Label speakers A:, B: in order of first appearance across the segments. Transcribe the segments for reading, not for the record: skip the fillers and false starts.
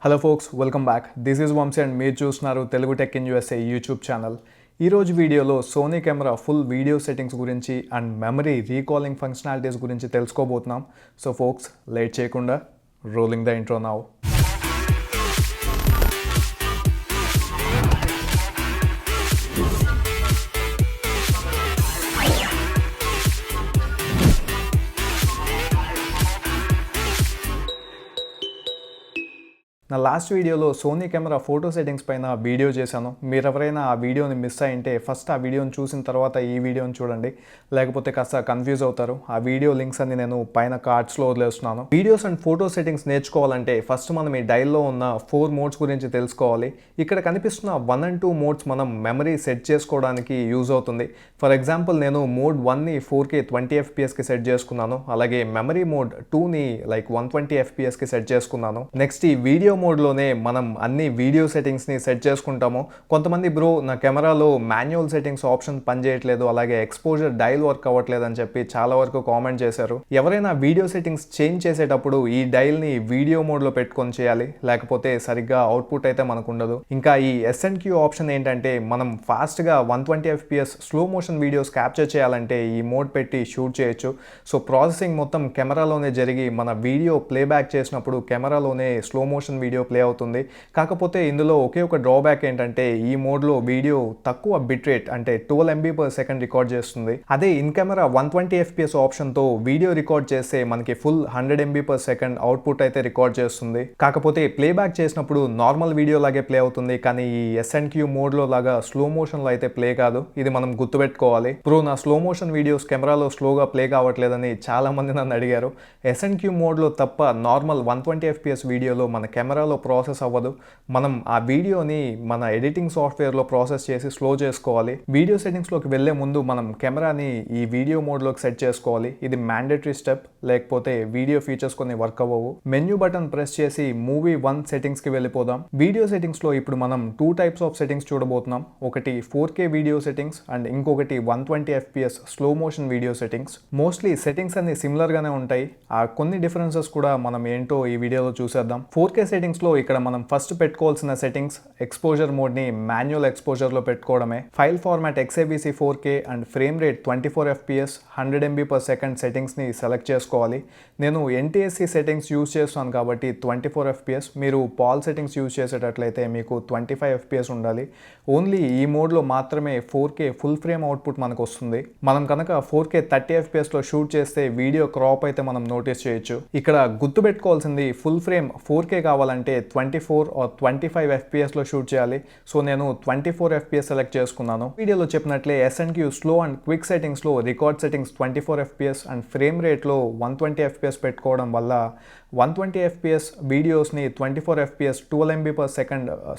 A: Hello folks, welcome back. This is Vamshi and మీరు చూస్తున్నారు Telugu tech in USA YouTube channel. ఈరోజు వీడియోలో Sony camera full video settings గురించి and memory recalling functionalities గురించి తెలుసుకోబోతున్నాం. సో ఫోక్స్, లేట్ చేయకుండా రోలింగ్ ద ఇంట్రో నౌ. నా last వీడియోలో సోనీ కెమెరా ఫోటో సెట్టింగ్స్ పైన వీడియో చేశాను. మీరు ఎవరైనా ఆ వీడియోని మిస్ అయింటే ఫస్ట్ ఆ వీడియోని చూసిన తర్వాత ఈ వీడియోని చూడండి, లేకపోతే కాస్త కన్ఫ్యూజ్ అవుతారు. ఆ వీడియో లింక్స్ అన్ని నేను పైన కార్డ్స్లో వదిలేస్తున్నాను. వీడియోస్ అండ్ ఫోటో సెట్టింగ్స్ నేర్చుకోవాలంటే ఫస్ట్ మనం ఈ డైల్లో ఉన్న 4 మోడ్స్ గురించి తెలుసుకోవాలి. ఇక్కడ కనిపిస్తున్న 1 and 2 మోడ్స్ మనం మెమరీ సెట్ చేసుకోవడానికి యూజ్ అవుతుంది. ఫర్ ఎగ్జాంపుల్ నేను మోడ్ 1ని 4K 20 FPSకి సెట్ చేసుకున్నాను. అలాగే మెమరీ మోడ్ 2ని 120 FPSకి సెట్ చేసుకున్నాను. నెక్స్ట్ ఈ వీడియో మోడ్లోనే మనం అన్ని వీడియో సెట్టింగ్స్ని సెట్ చేసుకుంటాము. కొంతమంది బ్రో, నా కెమెరాలో మాన్యువల్ సెట్టింగ్స్ ఆప్షన్ పనిచేయట్లేదు, అలాగే ఎక్స్పోజర్ డైల్ వర్క్ అవ్వట్లేదు అని చెప్పి చాలా వరకు కామెంట్ చేశారు. ఎవరైనా వీడియో సెట్టింగ్స్ చేంజ్ చేసేటప్పుడు ఈ డైల్ని వీడియో మోడ్లో పెట్టుకొని చేయాలి, లేకపోతే సరిగ్గా అవుట్పుట్ అయితే మనకు ఉండదు. ఇంకా ఈ SNQ ఆప్షన్ ఏంటంటే మనం ఫాస్ట్గా 120 FPS slow motion videos capture చేయాలంటే ఈ మోడ్ పెట్టి షూట్ చేయొచ్చు. సో ప్రాసెసింగ్ మొత్తం కెమెరాలోనే జరిగి మన వీడియో ప్లేబ్యాక్ చేసినప్పుడు కెమెరాలోనే స్లో మోషన్ వీడియో ప్లే అవుతుంది. కాకపోతే ఇందులో ఒకే ఒక డ్రాబ్యాక్ ఏంటంటే ఈ మోడ్లో వీడియో తక్కువ బిట్ రేట్ అంటే 12 MB/s రికార్డ్ చేస్తుంది. అదే ఇన్ కెమెరా 120 FPS ఆప్షన్తో వీడియో రికార్డ్ చేస్తే మనకి ఫుల్ 100 MB/s అవుట్పుట్ అయితే రికార్డ్ చేస్తుంది. కాకపోతే ప్లేబ్యాక్ చేసినప్పుడు నార్మల్ వీడియో లాగే ప్లే అవుతుంది, కానీ ఈ SNQ మోడ్లో లాగా స్లో మోషన్లో అయితే ప్లే కాదు. ఇది మనం గుర్తుపెట్టుకోవాలి. ఇప్పుడు నా స్లో మోషన్ వీడియోస్ కెమెరాలో స్లోగా ప్లే కావట్లేదని చాలా మంది నన్ను అడిగారు. SNQ మోడ్లో తప్ప నార్మల్ 120 FPS వీడియోలో మన కెమెరాలో ప్రాసెస్ అవ్వదు. మనం ఆ వీడియోని మన ఎడిటింగ్ సాఫ్ట్వేర్లో ప్రాసెస్ చేసి స్లో చేసుకోవాలి. వీడియో సెట్టింగ్స్లోకి వెళ్ళే ముందు మనం కెమెరాని ఈ వీడియో మోడ్లోకి సెట్ చేసుకోవాలి. ఇది మ్యాండేటరీ స్టెప్, లేకపోతే వీడియో ఫీచర్స్ కొన్ని వర్క్ అవ్వవు. మెన్యూ బటన్ ప్రెస్ చేసి మూవీ 1 సెట్టింగ్స్కి వెళ్ళిపోదాం. వీడియో సెట్టింగ్స్లో ఇప్పుడు మనం 2 టైప్స్ ఆఫ్ సెట్టింగ్స్ చూడబోతున్నాం. ఒకటి 4K వీడియో సెట్టింగ్స్ అండ్ ఇంకొకటి 120 FPS slow motion video settings. Mostly settings అన్ని సిమిలర్గానే ఉంటాయి. ఆ కొన్ని డిఫరెన్సెస్ కూడా మనం ఏంటో ఈ వీడియోలో చూసేద్దాం. 4K సెట్టింగ్స్లో ఇక్కడ మనం ఫస్ట్ పెట్టుకోవాల్సిన సెట్టింగ్స్ ఎక్స్పోజర్ మోడ్ని మాన్యువల్ ఎక్స్పోజర్లో పెట్టుకోవడమే. File format XAVC 4K and frame rate 24 FPS 100 MB/s సెట్టింగ్స్ని సెలెక్ట్ చేసుకోవాలి. నేను NTSC సెట్టింగ్స్ యూజ్ చేస్తాను కాబట్టి 24 FPS. మీరు పాల్ సెట్టింగ్స్ యూజ్ చేసేటట్లయితే మీకు 25 FPS ఉండాలి. ఓన్లీ ఈ మోడ్లో మాత్రమే 4K ఫుల్ ఫ్రేమ్ అవుట్పుట్ మనకు వస్తుంది. మనం కనుక 4K 30 FPSలో షూట్ చేస్తే వీడియో క్రాప్ అయితే మనం నోటీస్ చేయొచ్చు. ఇక్కడ గుర్తుపెట్టుకోవాల్సింది ఫుల్ ఫ్రేమ్ 4K కావాలంటే 24 or 25 FPSలో షూట్ చేయాలి. సో నేను 24 FPS సెలెక్ట్ చేసుకున్నాను. వీడియోలో చెప్పినట్లే SNQ స్లో అండ్ క్విక్ సెట్టింగ్స్లో record settings 24 FPS and frame రేట్లో 120 FPS పెట్టుకోవడం వల్ల 120 FPS వీడియోస్ని 24 FPS 12 MB/s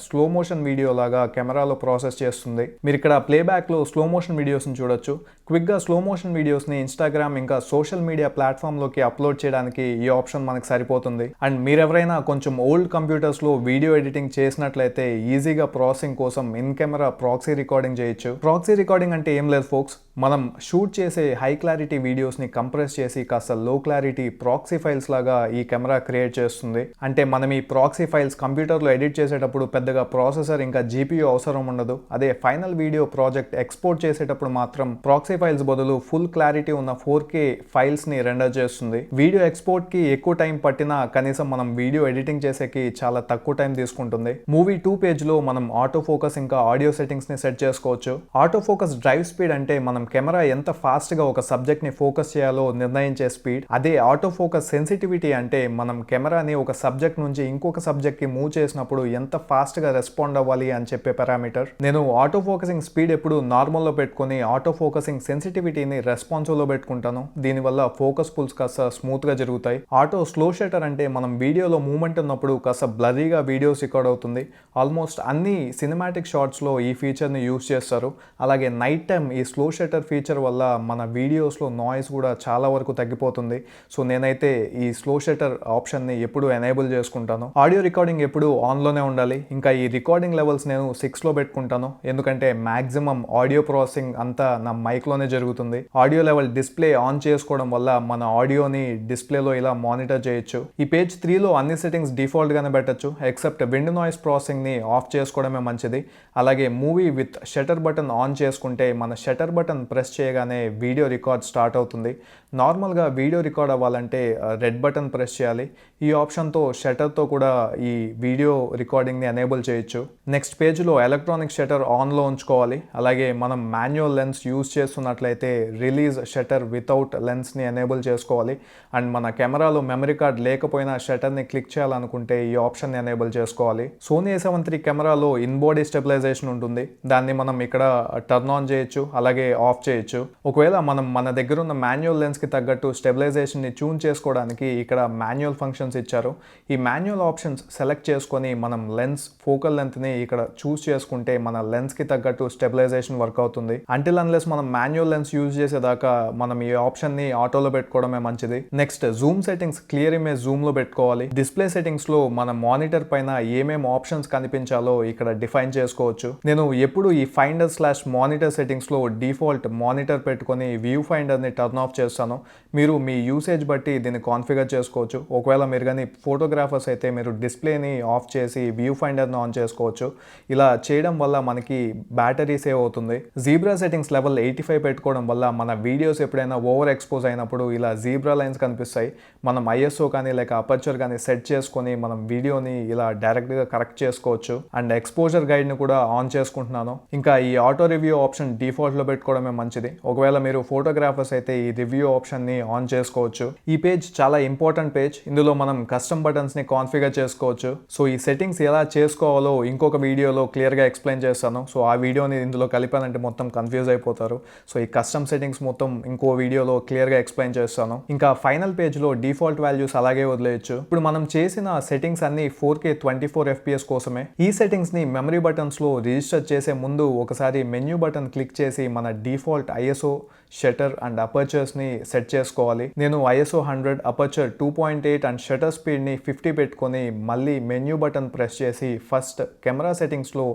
A: slow motion video లాగా కెమెరాలో ప్రాసెస్ చేస్తుంది. మీరు ఇక్కడ ప్లేబ్యాక్లో స్లో మోషన్ వీడియోస్ని చూడొచ్చు. క్విక్గా స్లో మోషన్ వీడియోస్ని ఇన్స్టాగ్రామ్ ఇంకా సోషల్ మీడియా ప్లాట్ఫామ్లోకి అప్లోడ్ చేయడానికి ఈ ఆప్షన్ మనకు సరిపోతుంది. అండ్ మీరెవరైనా కొంచెం ఓల్డ్ కంప్యూటర్స్లో వీడియో ఎడిటింగ్ చేసినట్లయితే ఈజీగా ప్రాసెసింగ్ కోసం ఇన్ కెమెరా ప్రాక్సీ రికార్డింగ్ చేయొచ్చు. ప్రాక్సీ రికార్డింగ్ అంటే ఏం లేదు ఫోక్స్, మనం షూట్ చేసే హై క్లారిటీ వీడియోస్ని కంప్రెస్ చేసి కాస్త లో క్లారిటీ ప్రాక్సీ ఫైల్స్ లాగా ఈ కెమెరా క్రియేట్ చేస్తుంది. అంటే మనం ఈ ప్రాక్సీ ఫైల్స్ కంప్యూటర్లో ఎడిట్ చేసేటప్పుడు పెద్దగా ప్రాసెసర్ ఇంకా GPU అవసరం ఉండదు. అదే ఫైనల్ వీడియో ప్రాజెక్ట్ ఎక్స్పోర్ట్ చేసేటప్పుడు మాత్రం ప్రాక్సీ ఫైల్స్ బదులు ఫుల్ క్లారిటీ ఉన్న 4K ఫైల్స్ని రెండర్ చేస్తుంది. వీడియో ఎక్స్పోర్ట్కి ఎక్కువ టైం పట్టినా కనీసం మనం వీడియో ఎడిటింగ్ చేసేకి చాలా తక్కువ టైం తీసుకుంటుంది. మూవీ 2 పేజ్లో మనం ఆటో ఫోకస్ ఇంకా ఆడియో సెట్టింగ్స్ని సెట్ చేసుకోవచ్చు. ఆటో ఫోకస్ డ్రైవ్ స్పీడ్ అంటే మనం కెమెరా ఎంత ఫాస్ట్గా ఒక సబ్జెక్ట్ని ఫోకస్ చేయాలో నిర్ణయించే స్పీడ్. అదే ఆటో ఫోకస్ సెన్సిటివిటీ అంటే మనం కెమెరాని ఒక సబ్జెక్ట్ నుంచి ఇంకొక సబ్జెక్ట్కి మూవ్ చేసినప్పుడు ఎంత ఫాస్ట్గా రెస్పాండ్ అవ్వాలి అని చెప్పే పారామీటర్. నేను ఆటో ఫోకసింగ్ స్పీడ్ ఎప్పుడు నార్మల్లో పెట్టుకొని ఆటో ఫోకసింగ్ సెన్సిటివిటీని రెస్పాన్సివ్లో పెట్టుకుంటాను. దీనివల్ల ఫోకస్ పుల్స్ కాస్త స్మూత్గా జరుగుతాయి. ఆటో స్లో షటర్ అంటే మనం వీడియోలో మూమెంట్ ఉన్నప్పుడు కాస్త బ్లరీగా వీడియోస్ రికార్డ్ అవుతుంది. ఆల్మోస్ట్ అన్ని సినిమాటిక్ షాట్స్లో ఈ ఫీచర్ని యూజ్ చేస్తారు. అలాగే నైట్ టైం ఈ స్లో షటర్ షట్టర్ ఫీచర్ వల్ల మన వీడియోస్లో నాయిస్ కూడా చాలా వరకు తగ్గిపోతుంది. సో నేనైతే ఈ స్లో షట్టర్ ఆప్షన్ని ఎప్పుడు ఎనేబుల్ చేసుకుంటాను. ఆడియో రికార్డింగ్ ఎప్పుడు ఆన్లోనే ఉండాలి. ఇంకా ఈ రికార్డింగ్ లెవెల్స్ నేను 6లో పెట్టుకుంటాను, ఎందుకంటే మ్యాక్సిమం ఆడియో ప్రాసెసింగ్ అంతా నా మైక్లోనే జరుగుతుంది. ఆడియో లెవెల్ డిస్ప్లే ఆన్ చేసుకోవడం వల్ల మన ఆడియోని డిస్ప్లేలో ఇలా మానిటర్ చేయొచ్చు. ఈ పేజ్ 3లో అన్ని సెట్టింగ్స్ డిఫాల్ట్గానే పెట్టచ్చు, ఎక్సెప్ట్ విండ్ నాయిస్ ప్రాసెసింగ్ని ఆఫ్ చేసుకోవడమే మంచిది. అలాగే movie with shutter button on చేసుకుంటే మన షట్టర్ బటన్ ప్రెస్ చేయగానే వీడియో రికార్డ్ స్టార్ట్ అవుతుంది. నార్మల్గా వీడియో రికార్డ్ అవ్వాలంటే రెడ్ బటన్ ప్రెస్ చేయాలి. ఈ ఆప్షన్తో షట్టర్తో కూడా ఈ వీడియో రికార్డింగ్ని ఎనేబుల్ చేయొచ్చు. నెక్స్ట్ పేజ్లో ఎలక్ట్రానిక్ షట్టర్ ఆన్లో ఉంచుకోవాలి. అలాగే మనం మాన్యువల్ లెన్స్ యూజ్ చేస్తున్నట్లయితే రిలీజ్ షట్టర్ వితౌట్ లెన్స్ని ఎనేబుల్ చేసుకోవాలి. అండ్ మన కెమెరాలో మెమరీ కార్డ్ లేకపోయినా షట్టర్ని క్లిక్ చేయాలనుకుంటే ఈ ఆప్షన్ని ఎనేబుల్ చేసుకోవాలి. సోనీ A7 III కెమెరాలో ఇన్ బాడీ స్టెబిలైజేషన్ ఉంటుంది. దాన్ని మనం ఇక్కడ టర్న్ ఆన్ చేయొచ్చు, అలాగే ఆఫ్ చేయొచ్చు. ఒకవేళ మనం మన దగ్గర ఉన్న మాన్యువల్ లెన్స్కి తగ్గట్టు స్టెబిలైజేషన్ని ట్యూన్ చేసుకోవడానికి ఇక్కడ మాన్యువల్ ఫంక్షన్స్ ఇచ్చారు. ఈ మాన్యువల్ ఆప్షన్స్ సెలెక్ట్ చేసుకొని మనం లెన్స్ ఫోకల్ లెంత్ని ఇక్కడ చూస్ చేసుకుంటే మన లెన్స్కి తగ్గట్టు స్టెబిలైజేషన్ వర్క్ అవుతుంది. అంటిల్ అన్లెస్ మనం మాన్యువల్ లెన్స్ యూజ్ చేసేదాకా మనం ఈ ఆప్షన్ని ఆటోలో పెట్టుకోవడమే మంచిది. Next zoom settings clear image జూమ్లో పెట్టుకోవాలి. డిస్ప్లే సెట్టింగ్స్లో మన మానిటర్ పైన ఏమేమి ఆప్షన్స్ కనిపించాలో ఇక్కడ డిఫైన్ చేసుకోవచ్చు. నేను ఎప్పుడు ఈ ఫైండర్/మానిటర్ సెట్టింగ్స్లో డిఫాల్ట్ మానిటర్ పెట్టుకొని వ్యూ ఫైండర్ని టర్న్ ఆఫ్ చేస్తాను. మీరు మీ యూసేజ్ బట్టి దీన్ని కాన్ఫిగర్ చేసుకోవచ్చు. ఒకవేళ మీరు కానీ ఫోటోగ్రాఫర్స్ అయితే మీరు డిస్ప్లేని ఆఫ్ చేసి వ్యూ ఫైండర్ని ఆన్ చేసుకోవచ్చు. ఇలా చేయడం వల్ల మనకి బ్యాటరీ సేవ్ అవుతుంది. జీబ్రా సెట్టింగ్స్ లెవెల్ 85 పెట్టుకోవడం వల్ల మన వీడియోస్ ఎప్పుడైనా ఓవర్ ఎక్స్పోజ్ అయినప్పుడు ఇలా జీబ్రా లైన్స్ కనిపిస్తాయి. మనం ISO కానీ లేక అపర్చర్ కానీ సెట్ చేసుకొని మనం వీడియోని ఇలా డైరెక్ట్గా కరెక్ట్ చేసుకోవచ్చు. అండ్ ఎక్స్పోజర్ గైడ్ని కూడా ఆన్ చేసుకుంటున్నాను. ఇంకా ఈ ఆటో రివ్యూ ఆప్షన్ డిఫాల్ట్లో పెట్టుకోవడమే మంచిది. ఒకవేళ మీరు ఫోటోగ్రాఫర్స్ అయితే ఈ రివ్యూ ఆప్షన్ని ఆన్ చేసుకోవచ్చు. ఈ పేజ్ చాలా ఇంపార్టెంట్ పేజ్. ఇందులో మనం కస్టమ్ బటన్స్ని కాన్ఫిగర్ చేసుకోవచ్చు. సో ఈ సెట్టింగ్స్ ఎలా చేసుకోవాలో ఇంకొక వీడియోలో క్లియర్గా ఎక్స్ప్లెయిన్ చేస్తాను. సో ఆ వీడియోని ఇందులో కలిపానంటే మొత్తం కన్ఫ్యూజ్ అయిపోతారు. సో ఈ కస్టమ్ సెట్టింగ్స్ మొత్తం ఇంకో వీడియోలో క్లియర్గా ఎక్స్ప్లెయిన్ చేస్తాను. ఇంకా ఫైనల్ పేజ్లో డిఫాల్ట్ వాల్యూస్ అలాగే వదిలేయచ్చు. ఇప్పుడు మనం చేసిన సెట్టింగ్స్ అన్ని 4K 24 FPS కోసమే. ఈ సెట్టింగ్స్ని మెమరీ బటన్స్లో రిజిస్టర్ చేసే ముందు ఒకసారి మెన్యూ బటన్ క్లిక్ చేసి మన డిఫాల్ట్ ISO షట్టర్ అండ్ అపర్చర్స్ని సెట్ చేసుకోవాలి. నేను ISO 100, అపర్చర్ 2.8 అండ్ షట్టర్ స్పీడ్ని 50 పెట్టుకొని మళ్ళీ మెన్యూ బటన్ ప్రెస్ చేసి ఫస్ట్ కెమెరా సెట్టింగ్స్లో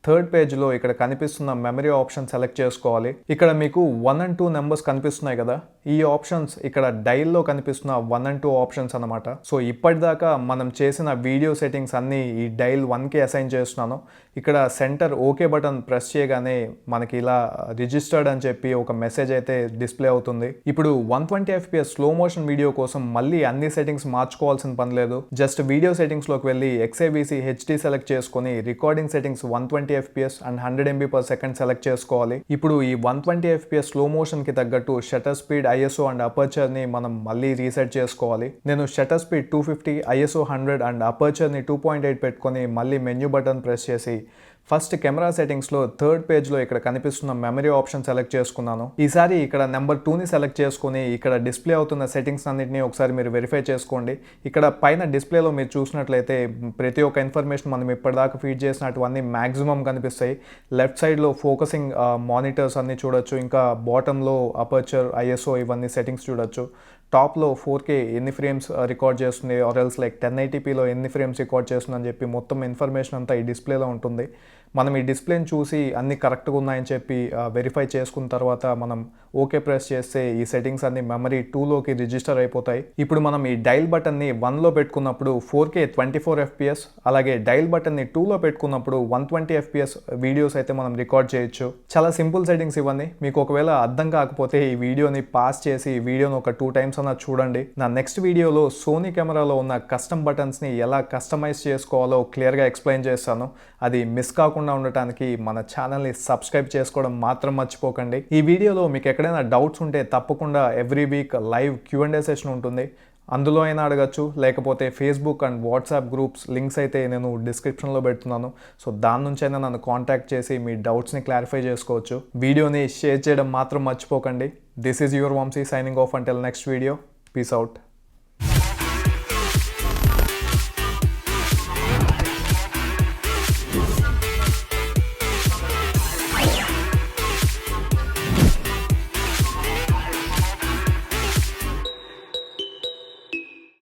A: థర్డ్ పేజ్లో ఇక్కడ కనిపిస్తున్న మెమరీ ఆప్షన్ సెలెక్ట్ చేసుకోవాలి. ఇక్కడ మీకు 1 and 2 నెంబర్స్ కనిపిస్తున్నాయి కదా, ఈ ఆప్షన్స్ ఇక్కడ డైల్లో కనిపిస్తున్న 1 and 2 ఆప్షన్స్ అనమాట. సో ఇప్పటిదాకా మనం చేసిన వీడియో సెట్టింగ్స్ అన్నీ ఈ డైల్ 1కి అసైన్ చేస్తున్నాను. ఇక్కడ సెంటర్ ఓకే బటన్ ప్రెస్ చేయగానే మనకి ఇలా రిజిస్టర్డ్ అని చెప్పి ఒక మెసేజ్ అయితే డిస్ప్లే అవుతుంది. ఇప్పుడు 120 FPS స్లో మోషన్ వీడియో కోసం మళ్ళీ అన్ని సెట్టింగ్స్ మార్చుకోవాల్సిన పని లేదు. జస్ట్ వీడియో సెట్టింగ్స్లోకి వెళ్ళి XAVC HD సెలెక్ట్ చేసుకొని recording settings 120 FPS and 100 MB/s select చేసుకోవాలి. ఇప్పుడు ఈ 120 FPS స్లో మోషన్ కి తగ్గట్టు shutter speed, ISO and aperture ని మనం మళ్ళీ రీసెట్ చేసుకోవాలి. నేను shutter speed 250, ISO 100 and aperture ని 2.8 పెట్టుకొని మళ్ళీ మెన్యూ బటన్ ప్రెస్ చేసి ఫస్ట్ కెమెరా సెట్టింగ్స్లో థర్డ్ పేజ్లో ఇక్కడ కనిపిస్తున్న మెమరీ ఆప్షన్ సెలెక్ట్ చేసుకున్నాను. ఈసారి ఇక్కడ నెంబర్ 2ని సెలెక్ట్ చేసుకుని ఇక్కడ డిస్ప్లే అవుతున్న సెట్టింగ్స్ అన్నింటినీ ఒకసారి మీరు వెరిఫై చేసుకోండి. ఇక్కడ పైన డిస్ప్లేలో మీరు చూసినట్లయితే ప్రతి ఒక్క ఇన్ఫర్మేషన్ మనం ఇప్పటిదాకా ఫీడ్ చేసినటువన్నీ మ్యాక్సిమం కనిపిస్తాయి. లెఫ్ట్ సైడ్లో ఫోకసింగ్ మానిటర్స్ అన్నీ చూడొచ్చు. ఇంకా బాటంలో అపర్చర్, ISO ఇవన్నీ సెట్టింగ్స్ చూడొచ్చు. టాప్లో 4K ఎన్ని ఫ్రేమ్స్ రికార్డ్ చేస్తుంది, ఆర్ ఎల్స్ లైక్ 1080pలో ఎన్ని ఫ్రేమ్స్ రికార్డ్ చేస్తుంది అని చెప్పి మొత్తం ఇన్ఫర్మేషన్ అంతా ఈ డిస్ప్లేలో ఉంటుంది. మనం ఈ డిస్ప్లేని చూసి అన్ని కరెక్ట్గా ఉన్నాయని చెప్పి వెరిఫై చేసుకున్న తర్వాత మనం ఓకే ప్రెస్ చేస్తే ఈ సెట్టింగ్స్ అన్ని మెమరీ 2లోకి రిజిస్టర్ అయిపోతాయి. ఇప్పుడు మనం ఈ డైల్ బటన్ని 1లో పెట్టుకున్నప్పుడు 4K 24 FPS, అలాగే డైల్ బటన్ని 2లో పెట్టుకున్నప్పుడు 120 FPS వీడియోస్ అయితే మనం రికార్డ్ చేయొచ్చు. చాలా సింపుల్ సెట్టింగ్స్ ఇవన్నీ. మీకు ఒకవేళ అర్థం కాకపోతే ఈ వీడియోని పాస్ చేసి వీడియోని ఒక 2 times అన్న చూడండి. నా నెక్స్ట్ వీడియోలో సోనీ కెమెరాలో ఉన్న కస్టమ్ బటన్స్ని ఎలా కస్టమైజ్ చేసుకోవాలో క్లియర్గా ఎక్స్ప్లెయిన్ చేస్తాను. అది మిస్ కాకుండా ఉండటానికి మన ఛానల్ని సబ్స్క్రైబ్ చేసుకోవడం మాత్రం మర్చిపోకండి. ఈ వీడియోలో మీకు ఎక్కడైనా డౌట్స్ ఉంటే తప్పకుండా every week live Q&A session ఉంటుంది. అందులో అయినా అడగచ్చు, లేకపోతే Facebook and WhatsApp groups links అయితే నేను డిస్క్రిప్షన్లో పెడుతున్నాను. సో దాని నుంచి అయినా నన్ను కాంటాక్ట్ చేసి మీ డౌట్స్ని క్లారిఫై చేసుకోవచ్చు. వీడియోని షేర్ చేయడం మాత్రం మర్చిపోకండి. This is your Vamshi signing off until next video. Peace out.